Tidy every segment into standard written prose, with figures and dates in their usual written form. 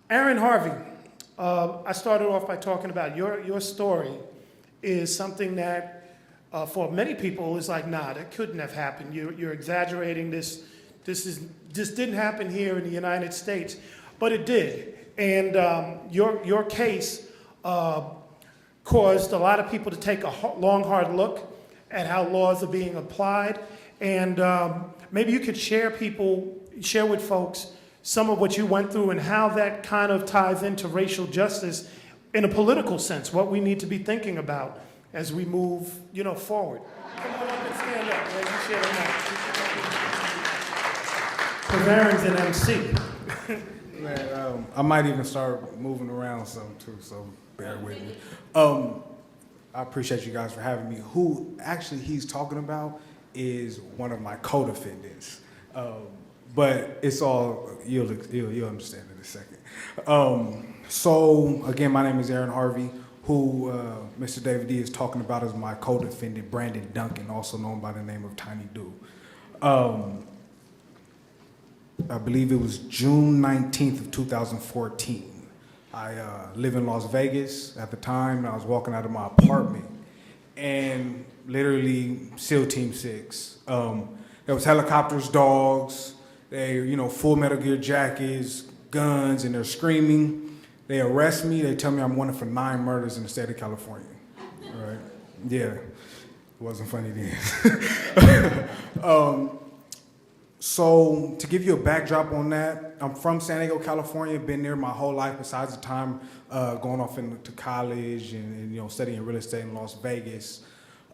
Aaron Harvey, I started off by talking about your story is something that for many people is like, nah, that couldn't have happened. You're exaggerating this. This didn't happen here in the United States, but it did. And your case caused a lot of people to take a long, hard look at how laws are being applied. And maybe you could share with folks some of what you went through and how that kind of ties into racial justice in a political sense, what we need to be thinking about as we move, forward. Come on up and stand up as you share the mic. Because Aaron's an MC. Man, I might even start moving around some too, so bear with me. I appreciate you guys for having me. Who actually he's talking about is one of my co-defendants. But it's all, you'll understand in a second. So again, my name is Aaron Harvey, who Mr. David D is talking about as my co-defendant, Brandon Duncan, also known by the name of Tiny Do. I believe it was June 19th of 2014. I live in Las Vegas at the time, and I was walking out of my apartment, and literally SEAL Team 6. There was helicopters, dogs, they, full Metal Gear jackets, guns, and they're screaming. They arrest me, they tell me I'm wanted for 9 murders in the state of California. All right? Yeah, it wasn't funny then. So to give you a backdrop on that, I'm from San Diego, California, been there my whole life besides the time going off into college and studying real estate in Las Vegas.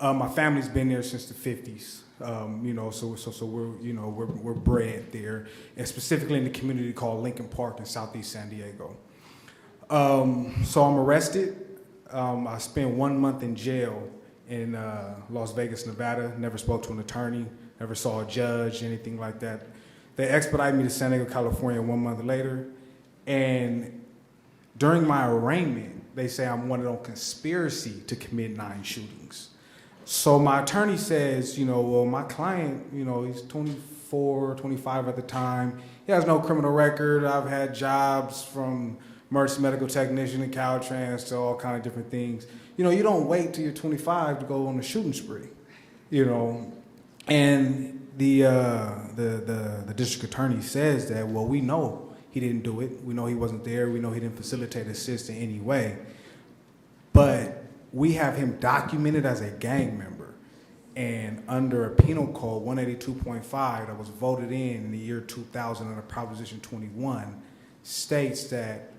My family's been there since the 50s. So we're bred there, and specifically in the community called Lincoln Park in Southeast San Diego. So I'm arrested. I spent 1 month in jail in Las Vegas, Nevada. Never spoke to an attorney, never saw a judge, anything like that. They expedited me to San Diego, California 1 month later, and during my arraignment, they say I'm wanted on conspiracy to commit 9 shootings. So my attorney says, well, my client, he's 24, 25 at the time. He has no criminal record. I've had jobs from emergency medical technician and Caltrans to all kind of different things. You don't wait till you're 25 to go on a shooting spree, And the district attorney says that, well, we know he didn't do it. We know he wasn't there. We know he didn't facilitate, assist in any way. But we have him documented as a gang member, and under a penal code 182.5 that was voted in the year 2000 under Proposition 21 states that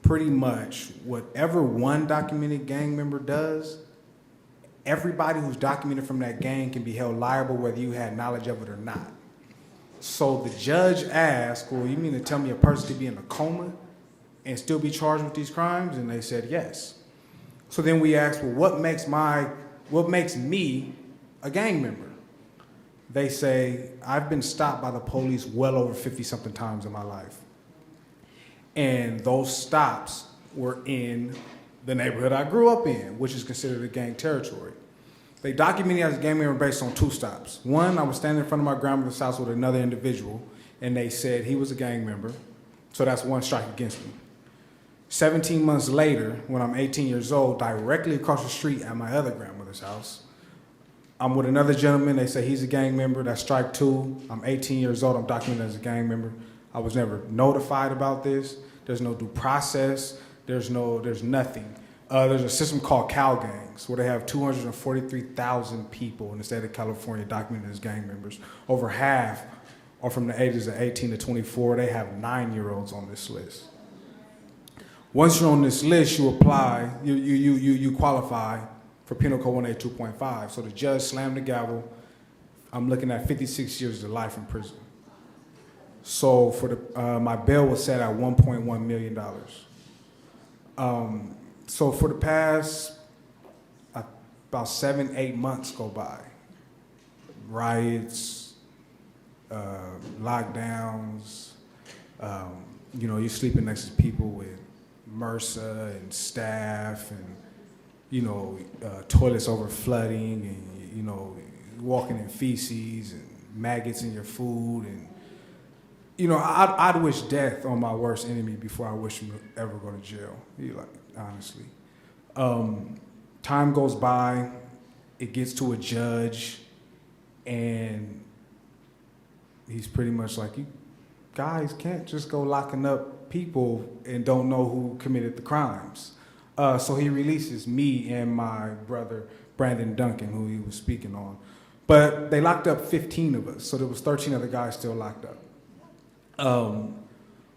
pretty much whatever one documented gang member does, everybody who's documented from that gang can be held liable whether you had knowledge of it or not. So the judge asked, well, you mean to tell me a person could be in a coma and still be charged with these crimes? And they said yes. So then we asked, well, what makes me a gang member? They say, I've been stopped by the police well over 50-something times in my life. And those stops were in the neighborhood I grew up in, which is considered a gang territory. They documented me as a gang member based on 2 stops. One, I was standing in front of my grandmother's house with another individual, and they said he was a gang member, so that's 1 strike against me. 17 months later, when I'm 18 years old, directly across the street at my other grandmother's house, I'm with another gentleman. They say he's a gang member. That's strike 2. I'm 18 years old. I'm documented as a gang member. I was never notified about this. There's no due process. There's nothing. There's a system called Cal Gangs, where they have 243,000 people in the state of California documented as gang members. Over half are from the ages of 18 to 24. They have 9-year-olds on this list. Once you're on this list, you apply, you qualify for Penal Code 182.5. So the judge slammed the gavel. I'm looking at 56 years of life in prison. So for my bail was set at $1.1 million. So for the past about 7-8 months go by, riots, lockdowns, you're sleeping next to people with MRSA and staph and, toilets over flooding and, walking in feces and maggots in your food and I'd wish death on my worst enemy before I wish him to ever go to jail. Honestly. Time goes by, it gets to a judge, and he's pretty much like, you guys can't just go locking up people and don't know who committed the crimes. So he releases me and my brother, Brandon Duncan, who he was speaking on. But they locked up 15 of us, so there was 13 other guys still locked up.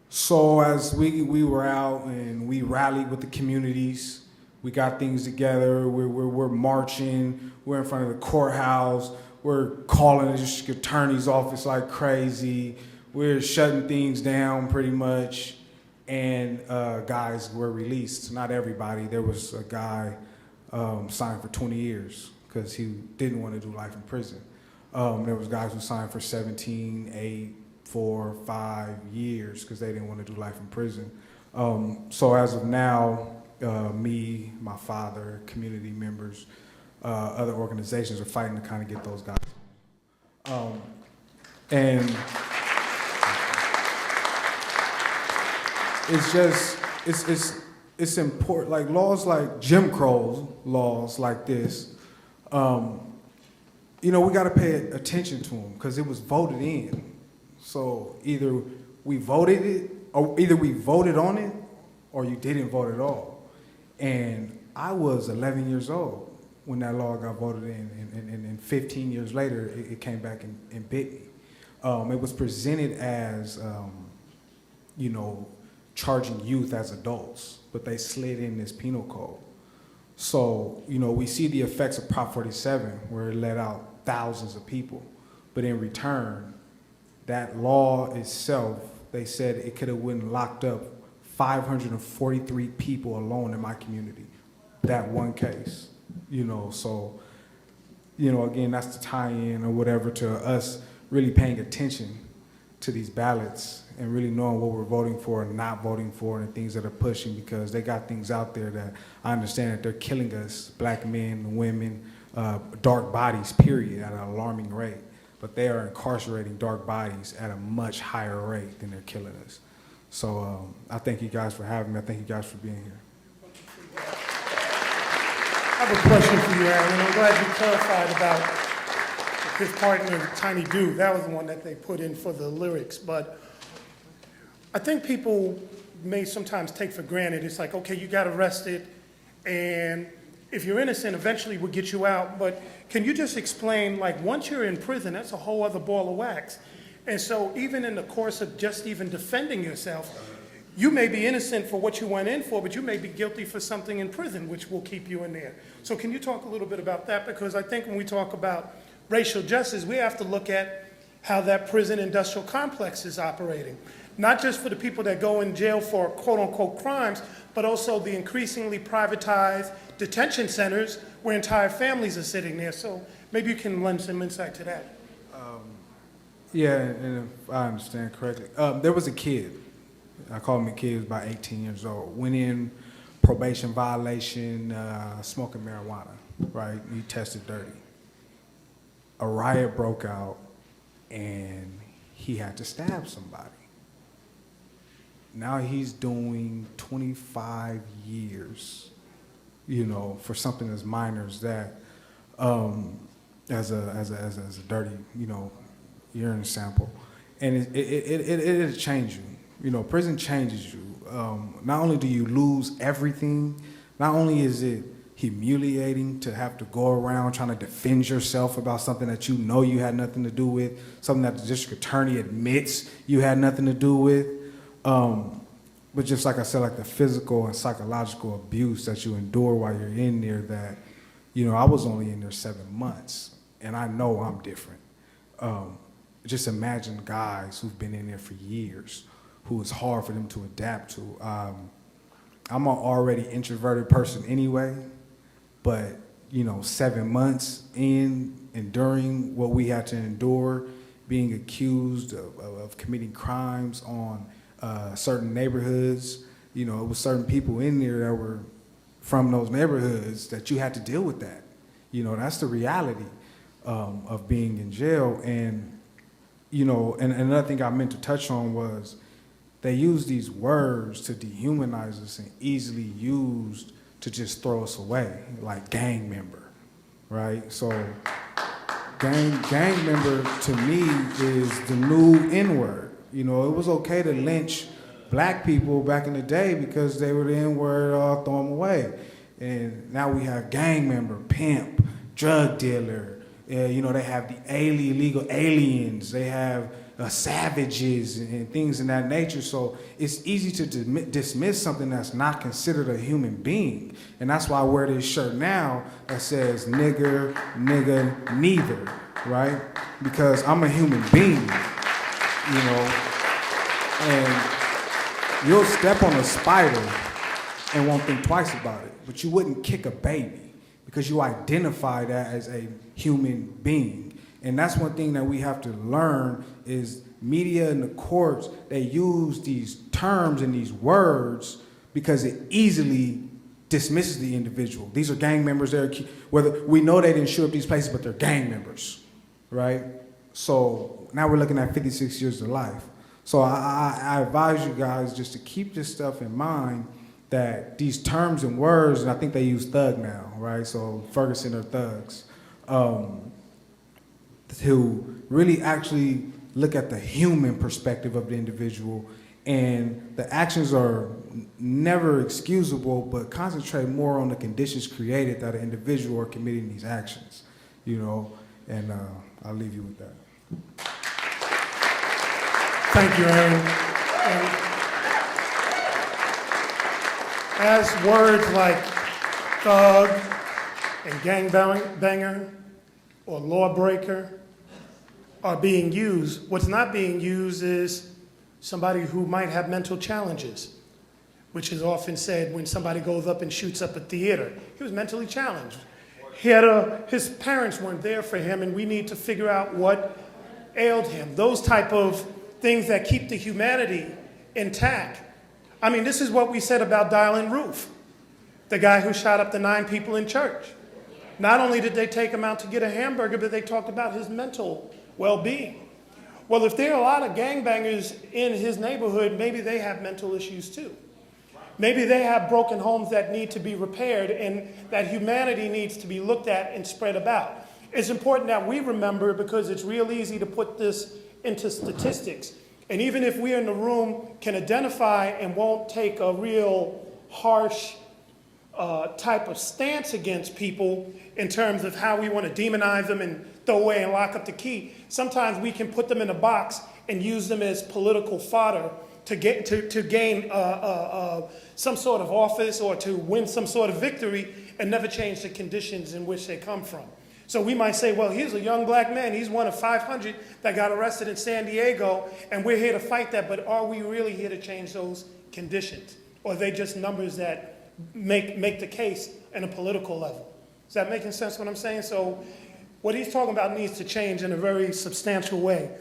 So as we were out and we rallied with the communities, we got things together, we're marching, we're in front of the courthouse, we're calling the district attorney's office like crazy, we're shutting things down pretty much, and guys were released. Not everybody. There was a guy signed for 20 years because he didn't want to do life in prison. There was guys who signed for 17, 8, 4, 5 years because they didn't want to do life in prison. So as of now, me, my father, community members, other organizations are fighting to kind of get those guys. And it's important, like laws like Jim Crow laws like this, we got to pay attention to them because it was voted in. So either we voted on it, or you didn't vote at all. And I was 11 years old when that law got voted in, and 15 years later, it came back and bit me. It was presented as, charging youth as adults, but they slid in this penal code. So, we see the effects of Prop 47, where it let out thousands of people, but in return, that law itself, they said it could have went locked up 543 people alone in my community, that one case, so, again, that's the tie-in or whatever to us really paying attention to these ballots and really knowing what we're voting for and not voting for and the things that are pushing, because they got things out there that I understand that they're killing us, black men, women, dark bodies, period, at an alarming rate. But they are incarcerating dark bodies at a much higher rate than they're killing us. So I thank you guys for having me. I thank you guys for being here. I have a question for you, Aaron, and I'm glad you clarified about his partner, Tiny Do. That was the one that they put in for the lyrics. But I think people may sometimes take for granted, it's like, okay, you got arrested, and if you're innocent, eventually we'll get you out. But can you just explain, like, once you're in prison, that's a whole other ball of wax. And so even in the course of just even defending yourself, you may be innocent for what you went in for, but you may be guilty for something in prison, which will keep you in there. So can you talk a little bit about that? Because I think when we talk about racial justice, we have to look at how that prison industrial complex is operating. Not just for the people that go in jail for quote-unquote crimes, but also the increasingly privatized detention centers where entire families are sitting there. So maybe you can lend some insight to that. Yeah, and if I understand correctly, there was a kid. I call him a kid. He was about 18 years old. Went in, probation violation, smoking marijuana, right? He tested dirty. A riot broke out, and he had to stab somebody. Now he's doing 25 years, for something as minor as that, as a dirty, urine sample, and it'll change you. Prison changes you. Not only do you lose everything, not only is it humiliating to have to go around trying to defend yourself about something that you know you had nothing to do with, something that the district attorney admits you had nothing to do with. But just like I said, like the physical and psychological abuse that you endure while you're in there that, I was only in there 7 months, and I know I'm different. Just imagine guys who've been in there for years, who it's hard for them to adapt to. I'm an already introverted person anyway, but 7 months in, enduring what we had to endure, being accused of committing crimes on certain neighborhoods, it was certain people in there that were from those neighborhoods that you had to deal with that. That's the reality of being in jail. And you know, and another thing I meant to touch on was they use these words to dehumanize us and easily used to just throw us away, like gang member, right? So gang member to me is the new N-word. You know, it was okay to lynch black people back in the day because they were the N-word, throw them away. And now we have gang member, pimp, drug dealer. You know, they have the illegal aliens. They have savages and things in that nature. So it's easy to dismiss something that's not considered a human being. And that's why I wear this shirt now that says nigger, nigga, neither, right? Because I'm a human being, you know. And you'll step on a spider and won't think twice about it, but you wouldn't kick a baby because you identify that as a human being. And that's one thing that we have to learn is media and the courts, they use these terms and these words because it easily dismisses the individual. These are gang members. Whether we know they didn't shoot up these places, but they're gang members, right? So now we're looking at 56 years of life. So I advise you guys just to keep this stuff in mind, that these terms and words, and I think they use thug now, right? So Ferguson are thugs. To really actually look at the human perspective of the individual, and the actions are never excusable, but concentrate more on the conditions created that an individual are committing these actions, you know, and I'll leave you with that. Thank you, Aaron. And as words like thug and gangbanger or lawbreaker are being used, what's not being used is somebody who might have mental challenges, which is often said when somebody goes up and shoots up a theater. He was mentally challenged. His parents weren't there for him, and we need to figure out what ailed him. Those type of things that keep the humanity intact. I mean, this is what we said about Dylan Roof, the guy who shot up the 9 people in church. Not only did they take him out to get a hamburger, but they talked about his mental well-being. Well, if there are a lot of gangbangers in his neighborhood, maybe they have mental issues too. Maybe they have broken homes that need to be repaired, and that humanity needs to be looked at and spread about. It's important that we remember, because it's real easy to put this into statistics. And even if we in the room can identify and won't take a real harsh type of stance against people in terms of how we want to demonize them and throw away and lock up the key, sometimes we can put them in a box and use them as political fodder to gain some sort of office or to win some sort of victory and never change the conditions in which they come from. So we might say, well, here's a young black man. He's one of 500 that got arrested in San Diego, and we're here to fight that. But are we really here to change those conditions? Or are they just numbers that make the case in a political level? Is that making sense what I'm saying? So what he's talking about needs to change in a very substantial way.